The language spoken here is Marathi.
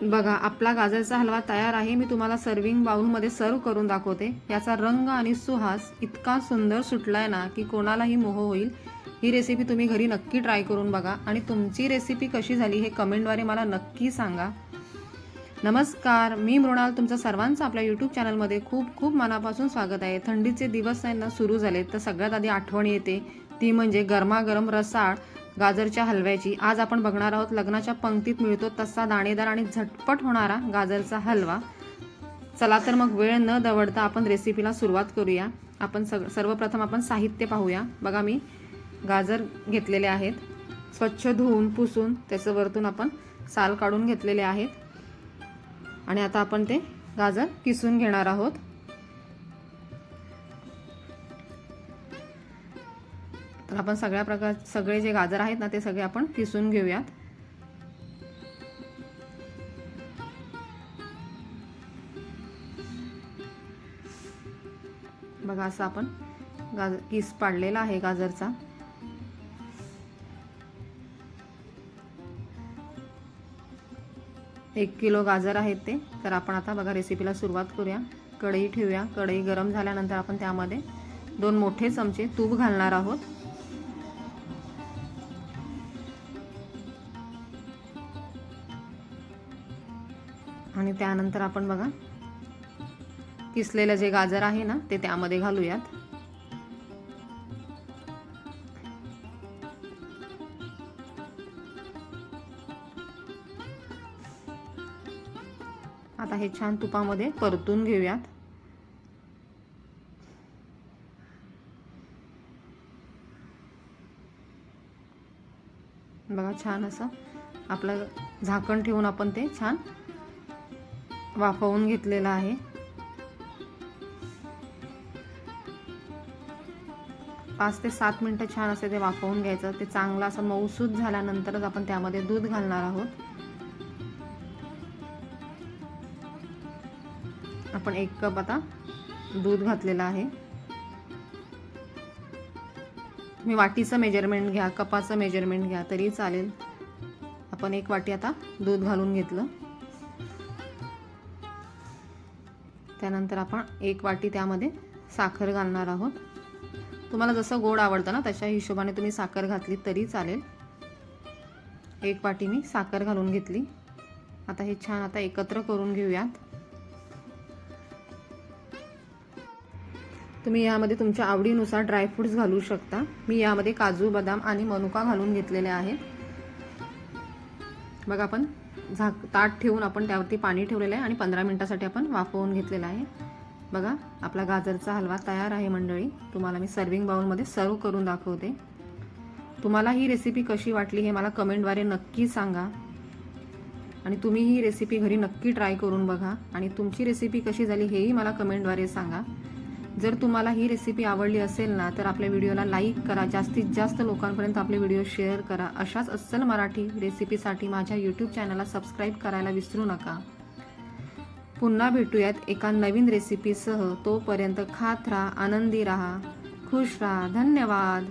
बघा, आपला गाजरचा हलवा तयार आहे। मी तुम्हाला सर्विंग बाउलमध्ये सर्व करून दाखवते। याचा रंग आणि सुहास इतका सुंदर सुटलाय ना की कोणालाही मोह होईल। ही रेसिपी तुम्ही घरी नक्की ट्राय करून बघा आणि तुमची रेसिपी कशी झाली हे कमेंटद्वारे मला नक्की सांगा। नमस्कार, मी मृणाल, तुमचं सर्वांचं आपल्या यूट्यूब चॅनलमध्ये खूप खूप मनापासून स्वागत आहे। थंडीचे दिवस आहे ना सुरू झाले तर सगळ्यात आधी आठवण येते ती म्हणजे गरमागरम रसाळ गाजरच्या हलव्याची। आज आपण बघणार आहोत लग्नाच्या पंक्तीत मिळतो तसा दाणेदार आणि झटपट होणारा गाजरचा हलवा। चला तर मग वेळ न दवडता आपण रेसिपीला सुरुवात करूया। आपण सर्वप्रथम आपण साहित्य पाहूया। बघा, मी गाजर घेतलेले आहेत, स्वच्छ धुवून पुसून त्याचं वरतून आपण साल काढून घेतलेले आहेत आणि आता आपण ते गाजर किसून घेणार आहोत। तर आपण सगळे जे गाजर आहेत ना ते सगळे आपण किसून घेऊयात। बघा, असं आपण किस पाडलेला आहे गाजरचा। एक किलो गाजर आहेत ते। तर आपण आता बघा रेसिपीला सुरुवात करूया। कढई ठेवूया। कढई गरम झाल्यानंतर आपण त्यामध्ये 2 मोठे चमचे तूप घालणार आहोत। आणि त्यानंतर आपण बघा किसलेले जे गाजर आहे ना ते त्यामध्ये घालूयात। आता हे छान तुपामध्ये परतून घेऊयात। बघा, छान असं आपलं झाकण ठेवून आपण ते छान वाफवून घेतलेलं आहे। पाच ते 7 मिनिटं छान असे ते वाफवून घ्यायचं। ते चांगलं असं मऊसूत झाल्यानंतरच आपण त्यामध्ये दूध घालणार आहोत। आपण 1 कप आता दूध घातलेलं आहे। तुम्ही वाटीचं मेजरमेंट घ्या, कपाचं मेजरमेंट घ्या तरी चालेल। आपण 1 वाटी आता दूध घालून घेतलं। त्यानंतर आपण 1 वाटी त्यामध्ये साखर घालणार आहोत। तुम्हाला जसं गोड आवडतं ना तशा हिशोबाने तुम्ही साखर घातली तरी चालेल। 1 वाटी मी साखर घालून घेतली। आता हे छान आता एकत्र करून घेऊयात। तुम्ही यामध्ये तुमच्या आवडीनुसार ड्रायफ्रूट्स घालू शकता। मी यामध्ये काजू, बदाम आणि मनुका घालून घेतलेले आहेत। बघा, आपण ताट ठेवून आपण त्यावरती पाणी ठेवलेलं आहे आणि 15 मिनिटांसाठी आपण वाफवून घेतलेलं आहे। बघा, आपला गाजरचा हलवा तयार आहे मंडळी। तुम्हाला मी सर्विंग बाउलमध्ये सर्व करून दाखवते। तुम्हाला ही रेसिपी कशी वाटली हे मला कमेंटद्वारे नक्की सांगा आणि तुम्ही ही रेसिपी घरी नक्की ट्राय करून बघा आणि तुमची रेसिपी कशी झाली हेही मला कमेंटद्वारे सांगा। जर तुम्हाला ही रेसिपी आवडली असेल ना तर आपल्या व्हिडिओला लाईक करा, जास्तीत जास्त लोकांपर्यंत आपले व्हिडिओ शेअर करा। अशाच अस्सल मराठी रेसिपीसाठी माझ्या यूट्यूब चॅनलला सबस्क्राईब करायला विसरू नका। पुन्हा भेटूयात एका नवीन रेसिपीसह। तोपर्यंत खात राहा, आनंदी राहा, खुश राहा। धन्यवाद।